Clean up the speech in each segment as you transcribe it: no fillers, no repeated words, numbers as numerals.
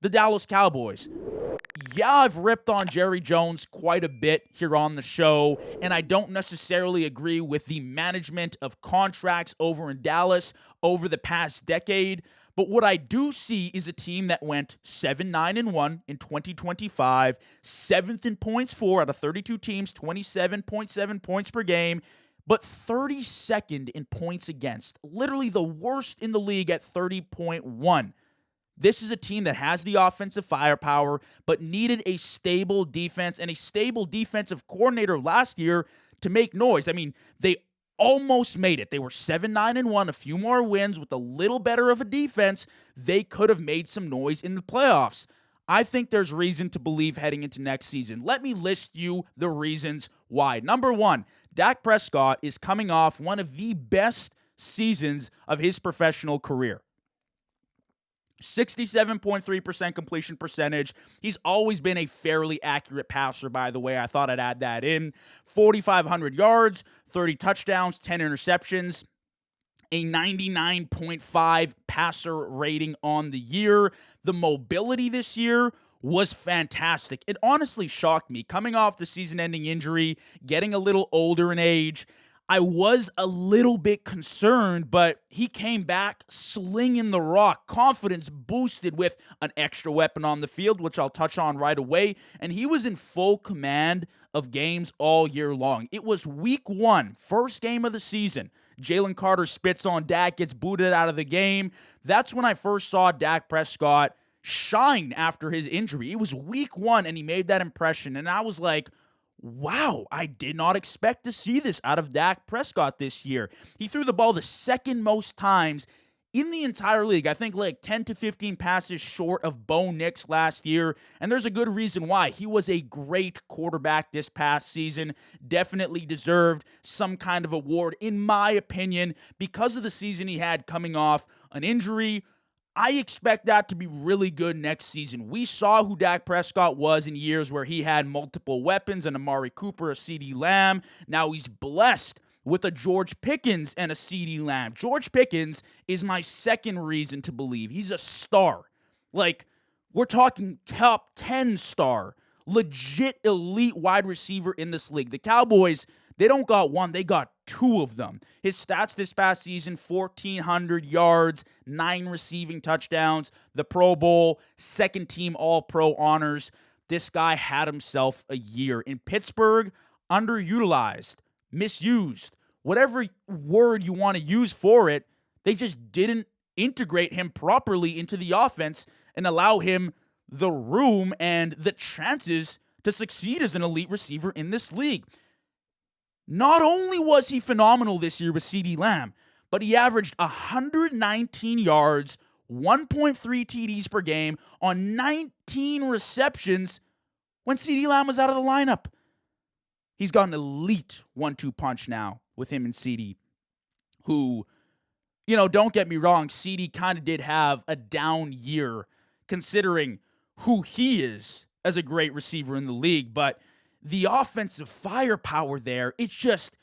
the Dallas Cowboys. Yeah, I've ripped on Jerry Jones quite a bit here on the show, and I don't necessarily agree with the management of contracts over in Dallas over the past decade. But what I do see is a team that went 7-9-1 in 2025, seventh in points for out of 32 teams, 27.7 points per game, but 32nd in points against. Literally the worst in the league at 30.1. This is a team that has the offensive firepower, but needed a stable defense and a stable defensive coordinator last year to make noise. I mean, they almost made it. They were 7-9-1, a few more wins with a little better of a defense. They could have made some noise in the playoffs. I think there's reason to believe heading into next season. Let me list you the reasons why. Number one, Dak Prescott is coming off one of the best seasons of his professional career. 67.3% completion percentage. He's always been a fairly accurate passer, by the way. I thought I'd add that in. 4,500 yards, 30 touchdowns, 10 interceptions, a 99.5 passer rating on the year. The mobility this year was fantastic. It honestly shocked me. Coming off the season-ending injury, getting a little older in age, I was a little bit concerned, but he came back slinging the rock, confidence boosted with an extra weapon on the field, which I'll touch on right away, and he was in full command of games all year long. It was week one, first game of the season. Jalen Carter spits on Dak, gets booted out of the game. That's when I first saw Dak Prescott shine after his injury. It was week one, and he made that impression, and I was like, wow, I did not expect to see this out of Dak Prescott this year. He threw the ball the second most times in the entire league. I think like 10 to 15 passes short of Bo Nix last year, and there's a good reason why. He was a great quarterback this past season, definitely deserved some kind of award, in my opinion, because of the season he had coming off an injury. I expect that to be really good next season. We saw who Dak Prescott was in years where he had multiple weapons, and Amari Cooper, a CeeDee Lamb. Now he's blessed with a George Pickens and a CeeDee Lamb. George Pickens is my second reason to believe. He's a star. Like, we're talking top 10 star, legit elite wide receiver in this league. The Cowboys, they don't got one, they got two of them. His stats this past season, 1,400 yards, 9 receiving touchdowns, the Pro Bowl, second team All-Pro honors. This guy had himself a year. In Pittsburgh, underutilized, misused, whatever word you want to use for it, they just didn't integrate him properly into the offense and allow him the room and the chances to succeed as an elite receiver in this league. Not only was he phenomenal this year with CeeDee Lamb, but he averaged 119 yards, 1.3 TDs per game on 19 receptions when CeeDee Lamb was out of the lineup. He's got an elite 1-2 punch now with him and CeeDee, who, don't get me wrong, CeeDee kind of did have a down year considering who he is as a great receiver in the league, but the offensive firepower there, it's just,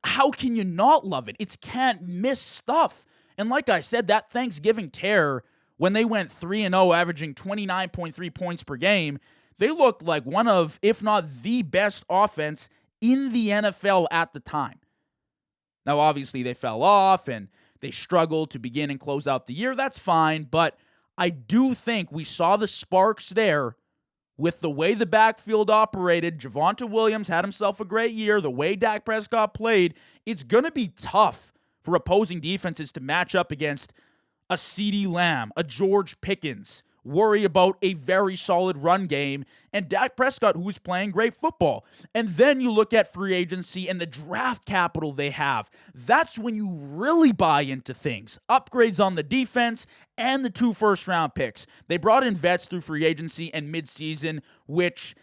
how can you not love it? It's can't miss stuff. And like I said, that Thanksgiving tear, when they went 3-0, averaging 29.3 points per game, they looked like one of, if not the best offense in the NFL at the time. Now, obviously, they fell off and they struggled to begin and close out the year. That's fine, but I do think we saw the sparks there with the way the backfield operated. Javonte Williams had himself a great year. The way Dak Prescott played, it's going to be tough for opposing defenses to match up against a CeeDee Lamb, a George Pickens, worry about a very solid run game, and Dak Prescott, who is playing great football. And then you look at free agency and the draft capital they have. That's when you really buy into things. Upgrades on the defense and the 2 first-round picks. They brought in vets through free agency and midseason, which,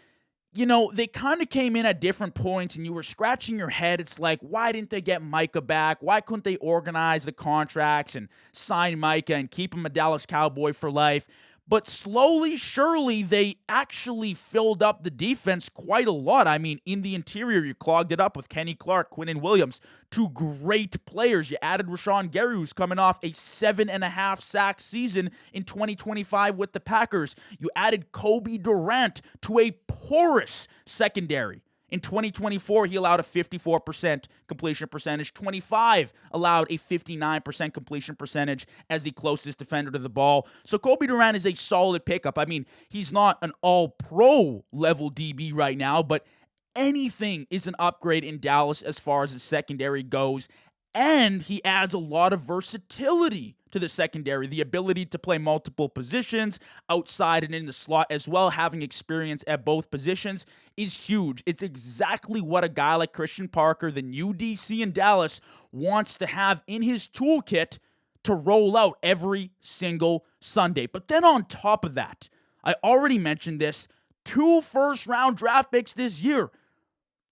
they kind of came in at different points, and you were scratching your head. It's like, why didn't they get Micah back? Why couldn't they organize the contracts and sign Micah and keep him a Dallas Cowboy for life? But slowly, surely, they actually filled up the defense quite a lot. I mean, in the interior, you clogged it up with Kenny Clark, Quinnen Williams, two great players. You added Rashan Gary, who's coming off a 7.5 sack season in 2025 with the Packers. You added Cobie Durant to a porous secondary. In 2024, he allowed a 54% completion percentage. 25 allowed a 59% completion percentage as the closest defender to the ball. So Cobie Durant is a solid pickup. I mean, he's not an all-pro level DB right now, but anything is an upgrade in Dallas as far as the secondary goes. And he adds a lot of versatility to the secondary, the ability to play multiple positions outside and in the slot as well. Having experience at both positions is huge. It's exactly what a guy like Christian Parker, the new DC in Dallas, wants to have in his toolkit to roll out every single Sunday. But then on top of that, I already mentioned this, 2 first-round draft picks this year.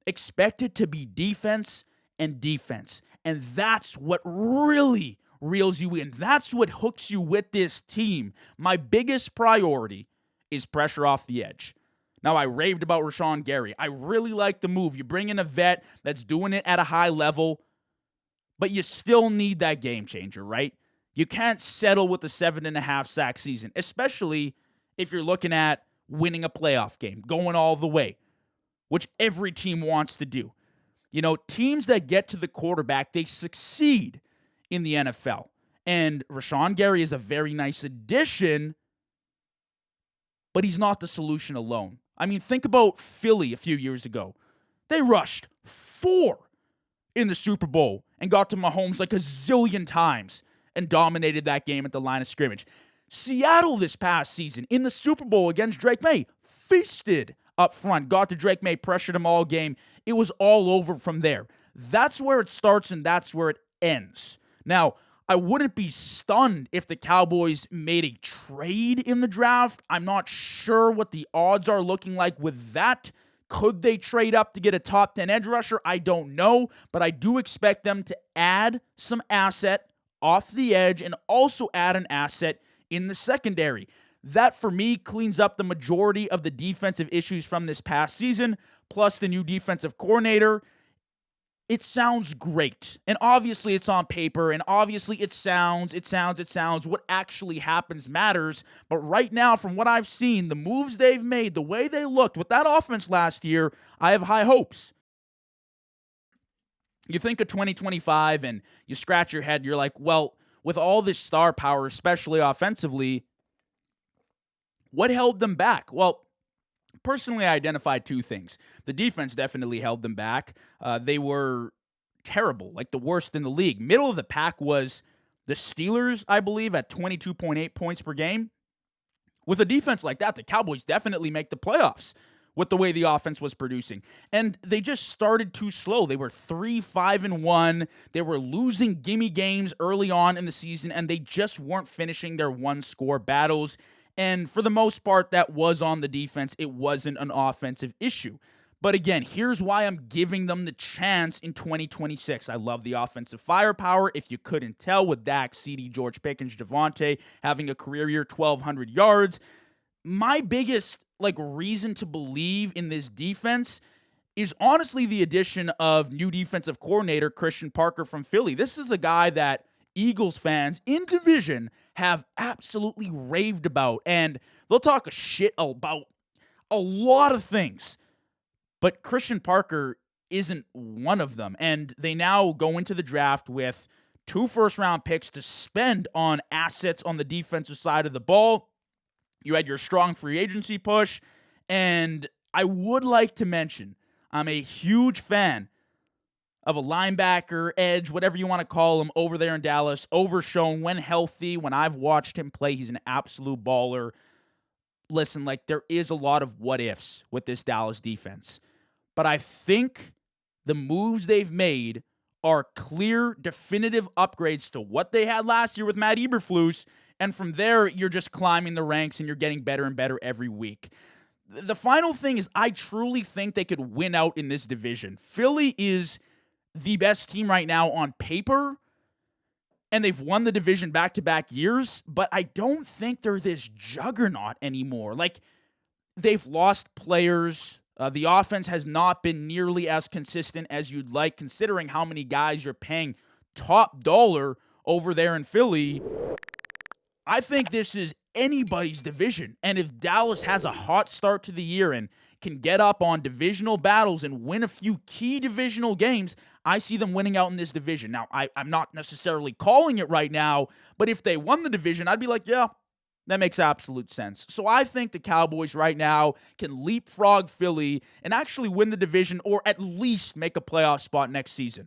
Expected to be defense and defense. And that's what really reels you in. That's what hooks you with this team. My biggest priority is pressure off the edge. Now, I raved about Rashan Gary. I really like the move. You bring in a vet that's doing it at a high level, but you still need that game changer, right? You can't settle with a 7.5 sack season, especially if you're looking at winning a playoff game, going all the way, which every team wants to do. You know, teams that get to the quarterback, they succeed in the NFL. And Rashan Gary is a very nice addition, but he's not the solution alone. I mean, think about Philly a few years ago. They rushed 4 in the Super Bowl and got to Mahomes like a zillion times and dominated that game at the line of scrimmage. Seattle this past season in the Super Bowl against Drake May feasted up front, got to Drake May, pressured him all game. It was all over from there. That's where it starts and that's where it ends. Now, I wouldn't be stunned if the Cowboys made a trade in the draft. I'm not sure what the odds are looking like with that. Could they trade up to get a top 10 edge rusher? I don't know, but I do expect them to add some asset off the edge and also add an asset in the secondary. That, for me, cleans up the majority of the defensive issues from this past season, plus the new defensive coordinator. It sounds great. And obviously it's on paper, and obviously it sounds. What actually happens matters. But right now, from what I've seen, the moves they've made, the way they looked with that offense last year, I have high hopes. You think of 2025 and you scratch your head, you're like, well, with all this star power, especially offensively, what held them back? Well, personally, I identified 2 things. The defense definitely held them back. They were terrible, like the worst in the league. Middle of the pack was the Steelers, I believe, at 22.8 points per game. With a defense like that, the Cowboys definitely make the playoffs with the way the offense was producing. And they just started too slow. They were 3-5-1. They were losing gimme games early on in the season, and they just weren't finishing their one-score battles. And for the most part, that was on the defense. It wasn't an offensive issue. But again, here's why I'm giving them the chance in 2026. I love the offensive firepower. If you couldn't tell, with Dak, CeeDee, George Pickens, Devontae having a career year, 1,200 yards. My biggest reason to believe in this defense is honestly the addition of new defensive coordinator Christian Parker from Philly. This is a guy that Eagles fans in division have absolutely raved about, and they'll talk a shit about a lot of things, but Christian Parker isn't one of them. And they now go into the draft with 2 first-round picks to spend on assets on the defensive side of the ball. You had your strong free agency push, and I would like to mention I'm a huge fan of a linebacker, edge, whatever you want to call him, over there in Dallas. Overshown when healthy. When I've watched him play, he's an absolute baller. Listen, there is a lot of what-ifs with this Dallas defense. But I think the moves they've made are clear, definitive upgrades to what they had last year with Matt Eberflus. And from there, you're just climbing the ranks and you're getting better and better every week. The final thing is I truly think they could win out in this division. Philly is the best team right now on paper. and they've won the division back-to-back years, but I don't think they're this juggernaut anymore. Like, they've lost players. The offense has not been nearly as consistent as you'd like, considering how many guys you're paying top dollar over there in Philly. I think this is anybody's division. And if Dallas has a hot start to the year and can get up on divisional battles and win a few key divisional games, I see them winning out in this division. Now, I'm not necessarily calling it right now, but if they won the division, I'd be like, yeah, that makes absolute sense. So I think the Cowboys right now can leapfrog Philly and actually win the division or at least make a playoff spot next season.